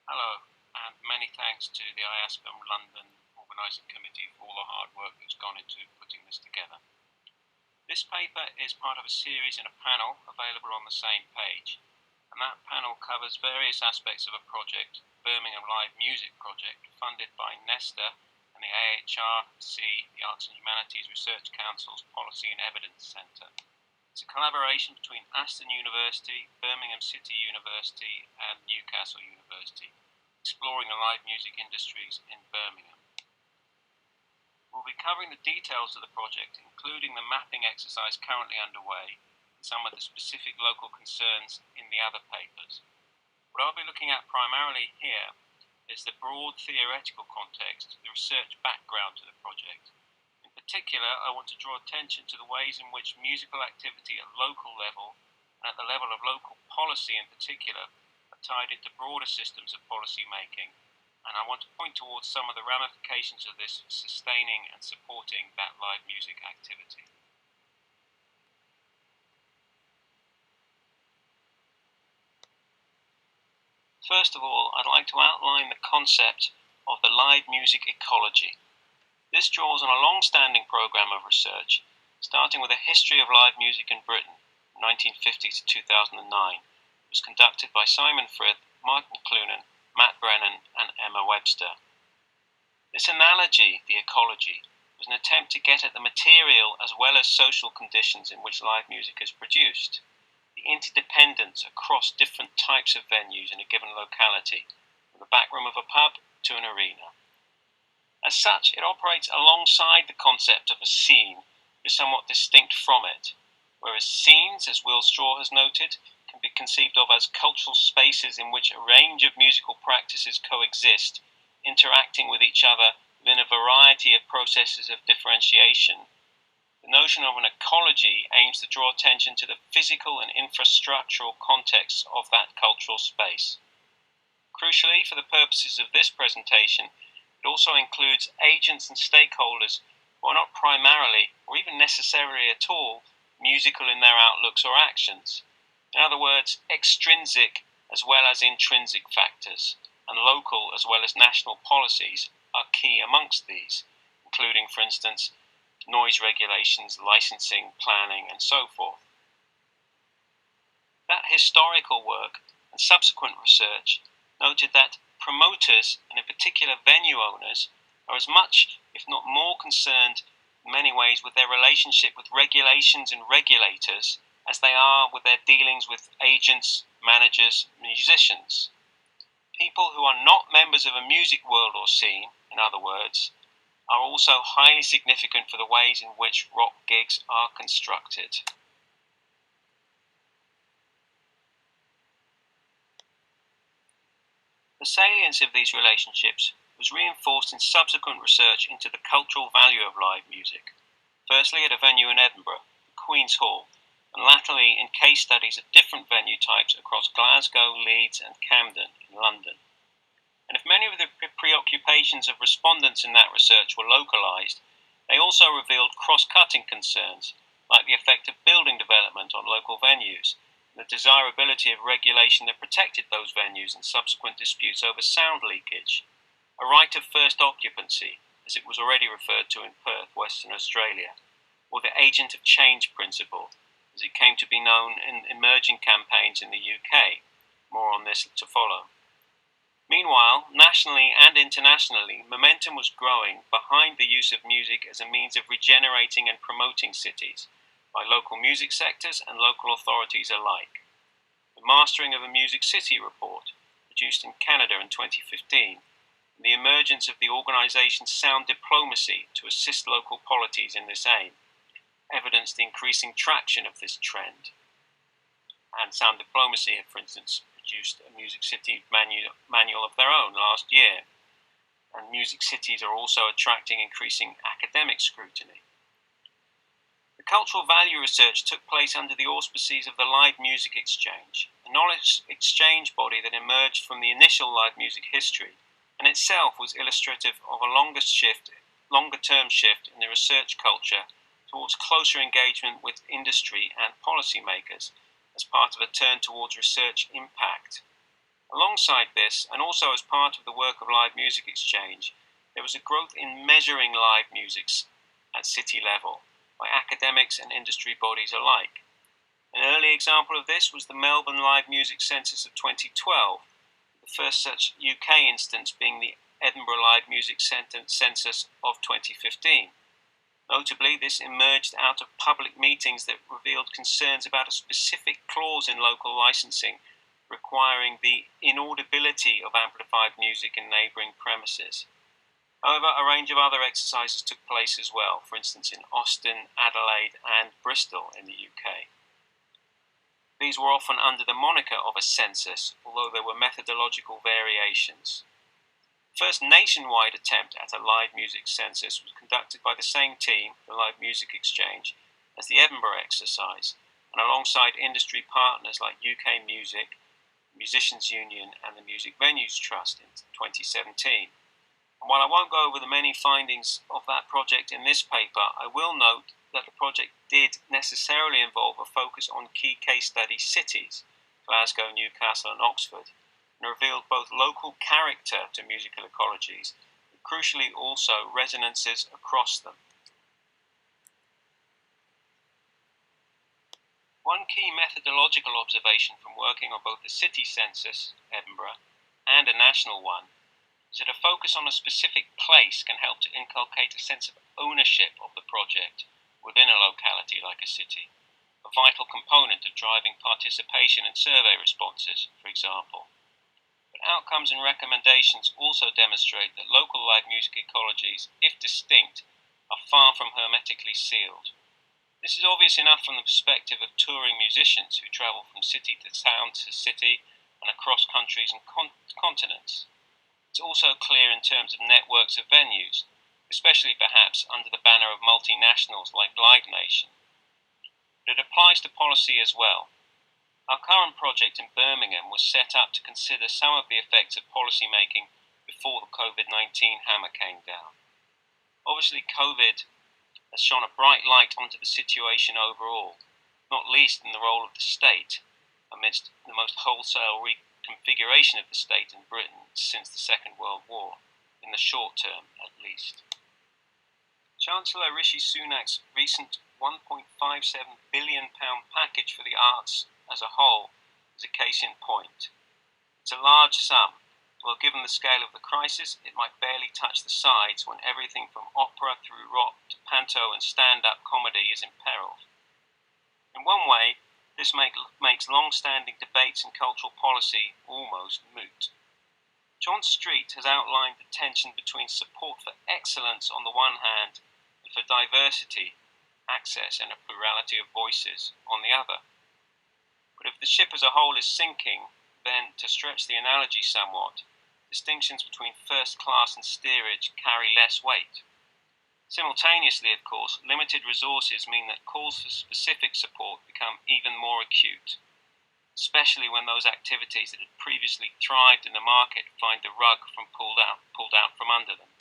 Hello, and many thanks to the IASPM London organising committee for all the hard work that's gone into putting this together. This paper is part of a series in a panel available on the same page, and that panel covers various aspects of a project, Birmingham Live Music Project, funded by Nesta and the AHRC, the Arts and Humanities Research Council's Policy and Evidence Centre. It's a collaboration between Aston University, Birmingham City University and Newcastle University, exploring the live music industries in Birmingham. We'll be covering the details of the project, including the mapping exercise currently underway and some of the specific local concerns in the other papers. What I'll be looking at primarily here is the broad theoretical context, the research background to the project. In particular, I want to draw attention to the ways in which musical activity at local level and at the level of local policy in particular are tied into broader systems of policy making, and I want to point towards some of the ramifications of this for sustaining and supporting that live music activity. First of all, I'd like to outline the concept of the live music ecology. This draws on a long-standing programme of research, starting with a history of live music in Britain, from 1950 to 2009. It was conducted by Simon Frith, Mark McLuhan, Matt Brennan, and Emma Webster. This analogy, the ecology, was an attempt to get at the material as well as social conditions in which live music is produced, the interdependence across different types of venues in a given locality, from the back room of a pub to an arena. As such, it operates alongside the concept of a scene, but is somewhat distinct from it, whereas scenes, as Will Straw has noted, can be conceived of as cultural spaces in which a range of musical practices coexist, interacting with each other within a variety of processes of differentiation. The notion of an ecology aims to draw attention to the physical and infrastructural contexts of that cultural space. Crucially, for the purposes of this presentation, it also includes agents and stakeholders who are not primarily, or even necessarily at all, musical in their outlooks or actions. In other words, extrinsic as well as intrinsic factors, and local as well as national policies are key amongst these, including, for instance, noise regulations, licensing, planning, and so forth. That historical work and subsequent research noted that promoters, and in particular venue owners, are as much, if not more, concerned in many ways with their relationship with regulations and regulators as they are with their dealings with agents, managers, musicians. People who are not members of a music world or scene, in other words, are also highly significant for the ways in which rock gigs are constructed. The salience of these relationships was reinforced in subsequent research into the cultural value of live music, firstly at a venue in Edinburgh, Queen's Hall, and latterly in case studies of different venue types across Glasgow, Leeds and Camden in London. And if many of the preoccupations of respondents in that research were localised, they also revealed cross-cutting concerns, like the effect of building development on local venues, the desirability of regulation that protected those venues in subsequent disputes over sound leakage, a right of first occupancy, as it was already referred to in Perth, Western Australia, or the agent of change principle, as it came to be known in emerging campaigns in the UK. More on this to follow. Meanwhile, nationally and internationally, momentum was growing behind the use of music as a means of regenerating and promoting cities, by local music sectors and local authorities alike. The Mastering of a Music City report, produced in Canada in 2015, and the emergence of the organisation Sound Diplomacy to assist local polities in this aim, evidenced the increasing traction of this trend. And Sound Diplomacy have, for instance, produced a Music City manual of their own last year, and music cities are also attracting increasing academic scrutiny. The cultural value research took place under the auspices of the Live Music Exchange, a knowledge exchange body that emerged from the initial live music history, and itself was illustrative of a longer-term shift in the research culture towards closer engagement with industry and policymakers as part of a turn towards research impact. Alongside this, and also as part of the work of Live Music Exchange, there was a growth in measuring live music at city level by academics and industry bodies alike. An early example of this was the Melbourne Live Music Census of 2012, the first such UK instance being the Edinburgh Live Music Census of 2015. Notably, this emerged out of public meetings that revealed concerns about a specific clause in local licensing requiring the inaudibility of amplified music in neighbouring premises. However, a range of other exercises took place as well, for instance in Austin, Adelaide and Bristol in the UK. These were often under the moniker of a census, although there were methodological variations. The first nationwide attempt at a live music census was conducted by the same team, the Live Music Exchange, as the Edinburgh exercise, and alongside industry partners like UK Music, Musicians Union and the Music Venues Trust in 2017. And while I won't go over the many findings of that project in this paper, I will note that the project did necessarily involve a focus on key case study cities, Glasgow, Newcastle and Oxford, and revealed both local character to musical ecologies, but crucially also resonances across them. One key methodological observation from working on both the city census, Edinburgh, and a national one is that a focus on a specific place can help to inculcate a sense of ownership of the project within a locality like a city, a vital component of driving participation in survey responses, for example. But outcomes and recommendations also demonstrate that local live music ecologies, if distinct, are far from hermetically sealed. This is obvious enough from the perspective of touring musicians who travel from city to town to city and across countries and continents. It's also clear in terms of networks of venues, especially perhaps under the banner of multinationals like Live Nation. But it applies to policy as well. Our current project in Birmingham was set up to consider some of the effects of policy making before the COVID-19 hammer came down. Obviously, COVID has shone a bright light onto the situation overall, not least in the role of the state, amidst the most wholesale reconfiguration of the state in Britain since the Second World War, in the short term at least. Chancellor Rishi Sunak's recent £1.57 billion package for the arts as a whole is a case in point. It's a large sum. Well, given the scale of the crisis, it might barely touch the sides when everything from opera through rock to panto and stand-up comedy is imperiled. In one way, this makes long-standing debates in cultural policy almost moot. John Street has outlined the tension between support for excellence on the one hand and for diversity, access and a plurality of voices on the other. But if the ship as a whole is sinking, then, to stretch the analogy somewhat, distinctions between first class and steerage carry less weight. Simultaneously, of course, limited resources mean that calls for specific support become even more acute, especially when those activities that had previously thrived in the market find the rug pulled out from under them.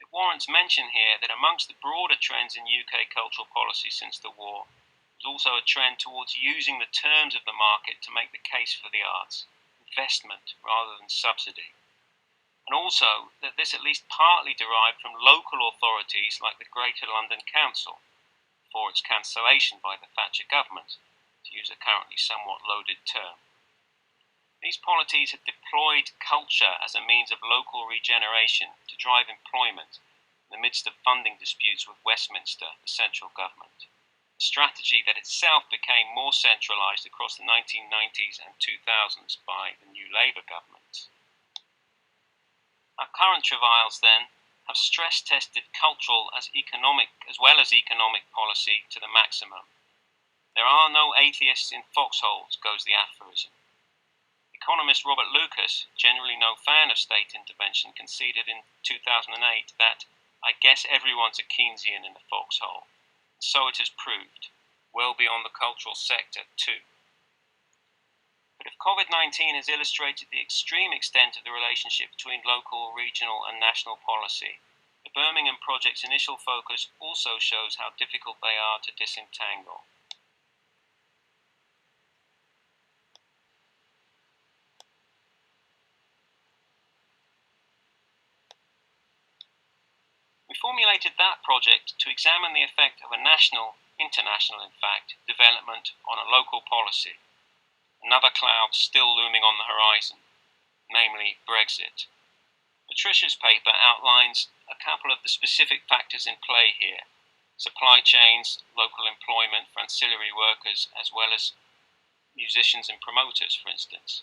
It warrants mention here that amongst the broader trends in UK cultural policy since the war, there's also a trend towards using the terms of the market to make the case for the arts, investment rather than subsidy. And also that this at least partly derived from local authorities like the Greater London Council, before its cancellation by the Thatcher government, to use a currently somewhat loaded term. These polities had deployed culture as a means of local regeneration to drive employment in the midst of funding disputes with Westminster, the central government. Strategy that itself became more centralised across the 1990s and 2000s by the new Labour government. Our current travails, then, have stress-tested cultural as well as economic policy to the maximum. There are no atheists in foxholes, goes the aphorism. Economist Robert Lucas, generally no fan of state intervention, conceded in 2008 that, "I guess everyone's a Keynesian in the foxhole." So it has proved, well beyond the cultural sector too. But if COVID-19 has illustrated the extreme extent of the relationship between local, regional and national policy, the Birmingham project's initial focus also shows how difficult they are to disentangle. formulated that project to examine the effect of a national, international in fact, development on a local policy, another cloud still looming on the horizon, namely Brexit. Patricia's paper outlines a couple of the specific factors in play here: supply chains, local employment for ancillary workers, as well as musicians and promoters, for instance.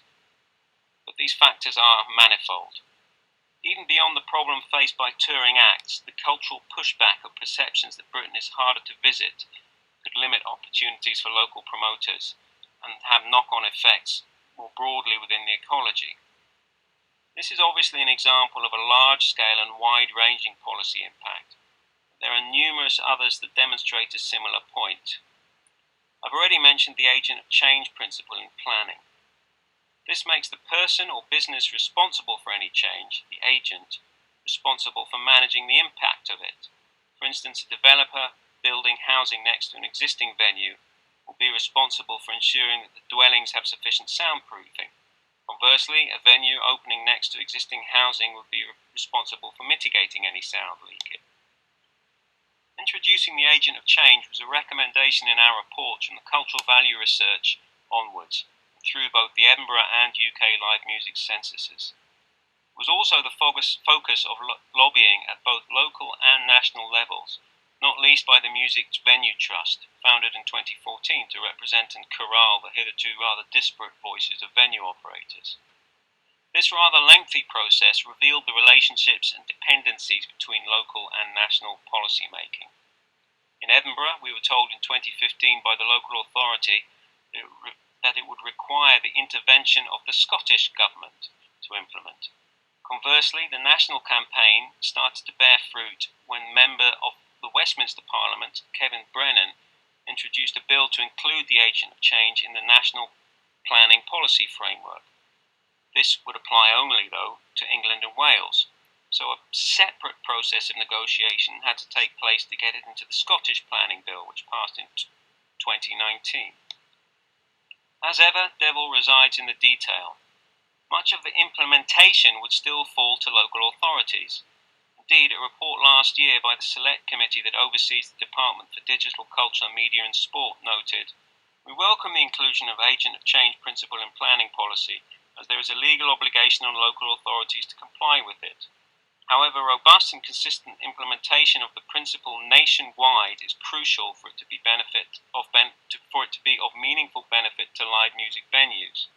But these factors are manifold. Even beyond the problem faced by touring acts, the cultural pushback of perceptions that Britain is harder to visit could limit opportunities for local promoters and have knock-on effects more broadly within the ecology. This is obviously an example of a large-scale and wide-ranging policy impact. There are numerous others that demonstrate a similar point. I've already mentioned the agent of change principle in planning. This makes the person or business responsible for any change, the agent, responsible for managing the impact of it. For instance, a developer building housing next to an existing venue will be responsible for ensuring that the dwellings have sufficient soundproofing. Conversely, a venue opening next to existing housing would be responsible for mitigating any sound leakage. Introducing the agent of change was a recommendation in our report from the cultural value research onwards, through both the Edinburgh and UK live music censuses. It was also the focus of lobbying at both local and national levels, not least by the Music Venue Trust, founded in 2014 to represent and corral the hitherto rather disparate voices of venue operators. This rather lengthy process revealed the relationships and dependencies between local and national policy making. In Edinburgh, we were told in 2015 by the local authority that it would require the intervention of the Scottish Government to implement. Conversely, the national campaign started to bear fruit when member of the Westminster Parliament, Kevin Brennan, introduced a bill to include the agent of change in the national planning policy framework. This would apply only, though, to England and Wales, so a separate process of negotiation had to take place to get it into the Scottish planning bill, which passed in 2019. As ever, devil resides in the detail. Much of the implementation would still fall to local authorities. Indeed, a report last year by the Select Committee that oversees the Department for Digital, Culture, Media and Sport noted, "We welcome the inclusion of agent of change principle in planning policy, as there is a legal obligation on local authorities to comply with it. However, robust and consistent implementation of the principle nationwide is crucial for it to be of meaningful benefit to live music venues."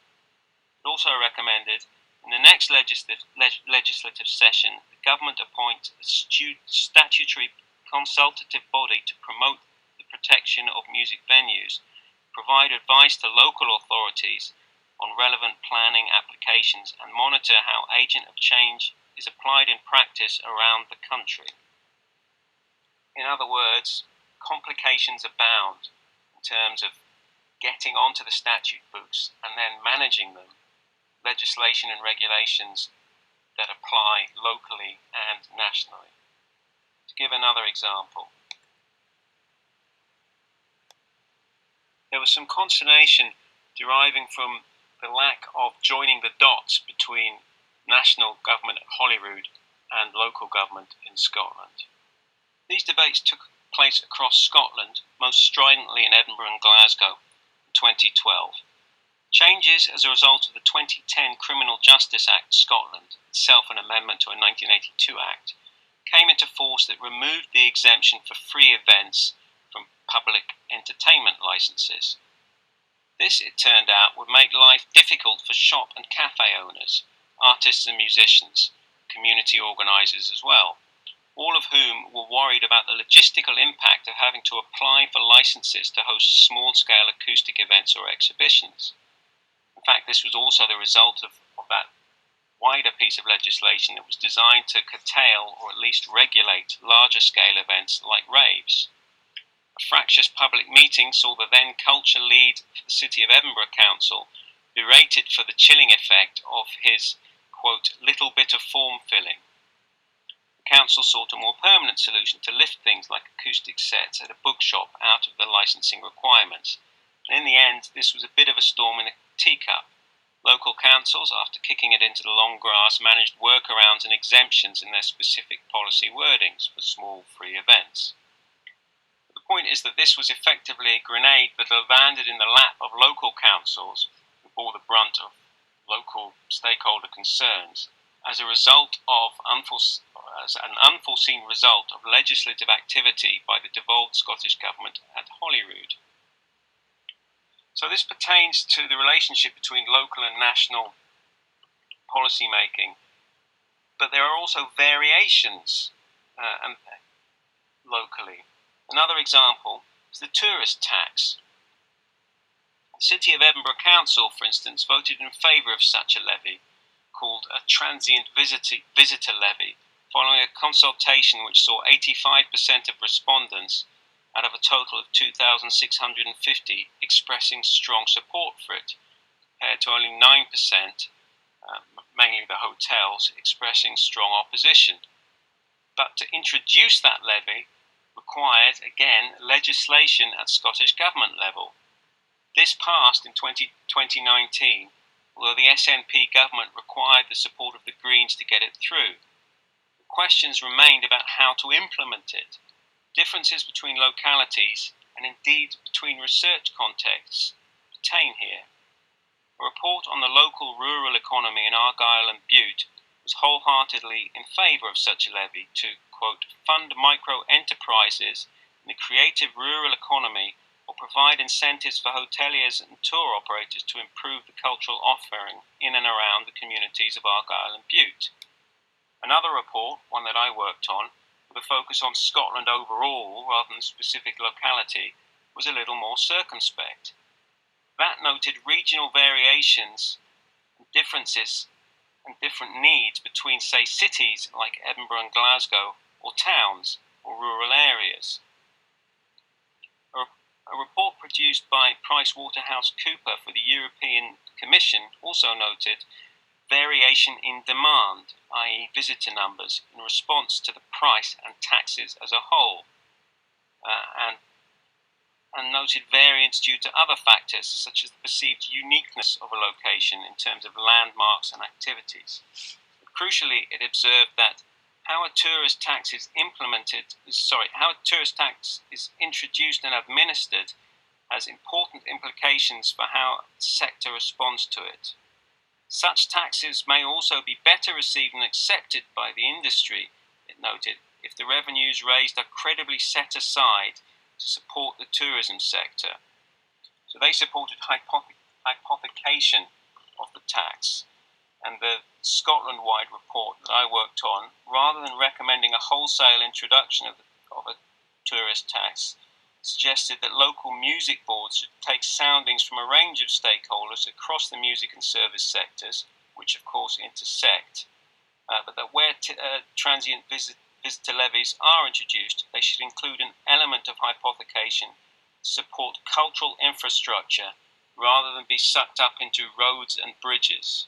It also recommended, in the next legislative session, the government appoint a statutory consultative body to promote the protection of music venues, provide advice to local authorities on relevant planning applications, and monitor how agent of change is applied in practice around the country. In other words, complications abound in terms of getting onto the statute books and then managing them, legislation and regulations that apply locally and nationally. To give another example, there was some consternation deriving from the lack of joining the dots between national government at Holyrood and local government in Scotland. These debates took place across Scotland, most stridently in Edinburgh and Glasgow, in 2012. Changes as a result of the 2010 Criminal Justice Act Scotland, itself an amendment to a 1982 Act, came into force that removed the exemption for free events from public entertainment licences. This, it turned out, would make life difficult for shop and cafe owners, artists and musicians, community organisers as well, all of whom were worried about the logistical impact of having to apply for licences to host small-scale acoustic events or exhibitions. In fact, this was also the result of that wider piece of legislation that was designed to curtail or at least regulate larger-scale events like raves. A fractious public meeting saw the then culture lead for the City of Edinburgh Council berated for the chilling effect of his, quote, little bit of form filling. The council sought a more permanent solution to lift things like acoustic sets at a bookshop out of the licensing requirements. And in the end, this was a bit of a storm in a teacup. Local councils, after kicking it into the long grass, managed workarounds and exemptions in their specific policy wordings for small free events. The point is that this was effectively a grenade that landed in the lap of local councils who bore the brunt of local stakeholder concerns as a result of as an unforeseen result of legislative activity by the devolved Scottish Government at Holyrood. So this pertains to the relationship between local and national policy making, but there are also variations locally. Another example is the tourist tax. The City of Edinburgh Council, for instance, voted in favour of such a levy, called a transient visitor levy, following a consultation which saw 85% of respondents out of a total of 2,650 expressing strong support for it, compared to only 9%, mainly the hotels, expressing strong opposition. But to introduce that levy required, again, legislation at Scottish Government level. This passed in 2019, although the SNP government required the support of the Greens to get it through. The questions remained about how to implement it. Differences between localities, and indeed between research contexts, pertain here. A report on the local rural economy in Argyll and Bute was wholeheartedly in favour of such a levy to, quote, fund micro-enterprises in the creative rural economy or provide incentives for hoteliers and tour operators to improve the cultural offering in and around the communities of Argyll and Bute. Another report, one that I worked on, with a focus on Scotland overall rather than specific locality, was a little more circumspect. That noted regional variations and differences and different needs between, say, cities like Edinburgh and Glasgow, or towns, or rural areas. A report produced by PricewaterhouseCoopers for the European Commission also noted variation in demand, i.e. visitor numbers, in response to the price and taxes as a whole, and noted variance due to other factors such as the perceived uniqueness of a location in terms of landmarks and activities. But crucially, it observed that how a tourist tax is introduced and administered has important implications for how the sector responds to it. Such taxes may also be better received and accepted by the industry, it noted, if the revenues raised are credibly set aside to support the tourism sector. So they supported hypothecation of the tax, and the Scotland-wide report that I worked on, rather than recommending a wholesale introduction of a tourist tax, suggested that local music boards should take soundings from a range of stakeholders across the music and service sectors, which of course intersect, but that where transient visitor levies are introduced, they should include an element of hypothecation to support cultural infrastructure rather than be sucked up into roads and bridges.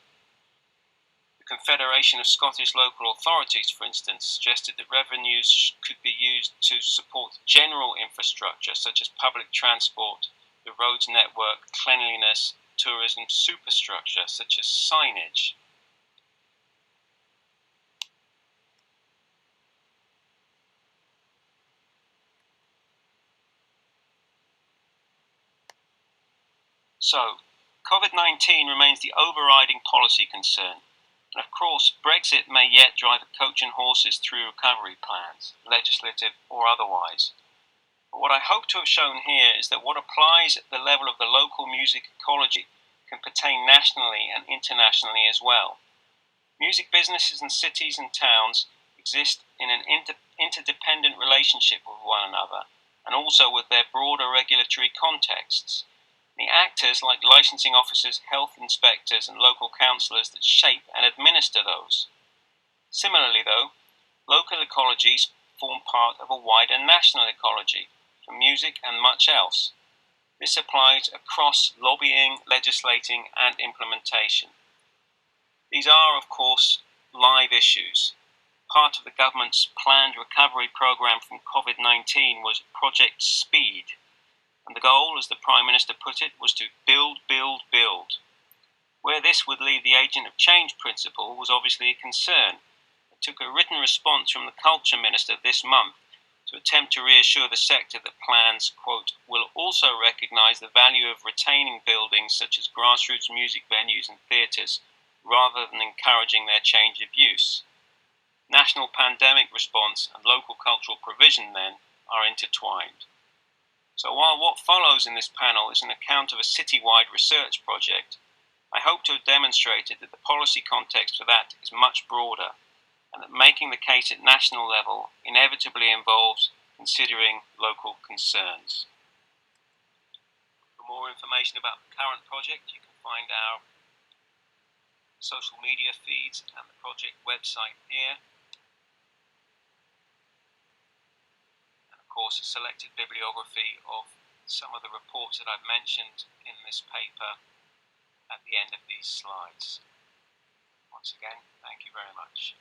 The Confederation of Scottish Local Authorities, for instance, suggested that revenues could be used to support general infrastructure such as public transport, the roads network, cleanliness, tourism superstructure such as signage. So, COVID-19 remains the overriding policy concern. And of course, Brexit may yet drive a coach and horses through recovery plans, legislative or otherwise. But what I hope to have shown here is that what applies at the level of the local music ecology can pertain nationally and internationally as well. Music businesses and cities and towns exist in an interdependent relationship with one another, and also with their broader regulatory contexts. The actors, like licensing officers, health inspectors, and local councillors, that shape and administer those. Similarly, though, local ecologies form part of a wider national ecology for music and much else. This applies across lobbying, legislating, and implementation. These are, of course, live issues. Part of the government's planned recovery programme from COVID-19 was Project Speed, and the goal, as the Prime Minister put it, was to build, build, build. Where this would leave the agent of change principle was obviously a concern. It took a written response from the Culture Minister this month to attempt to reassure the sector that plans, quote, will also recognise the value of retaining buildings such as grassroots music venues and theatres, rather than encouraging their change of use. National pandemic response and local cultural provision, then, are intertwined. So while what follows in this panel is an account of a citywide research project, I hope to have demonstrated that the policy context for that is much broader, and that making the case at national level inevitably involves considering local concerns. For more information about the current project, you can find our social media feeds and the project website here. And of course, a selected bibliography of some of the reports that I've mentioned in this paper at the end of these slides. Once again, thank you very much.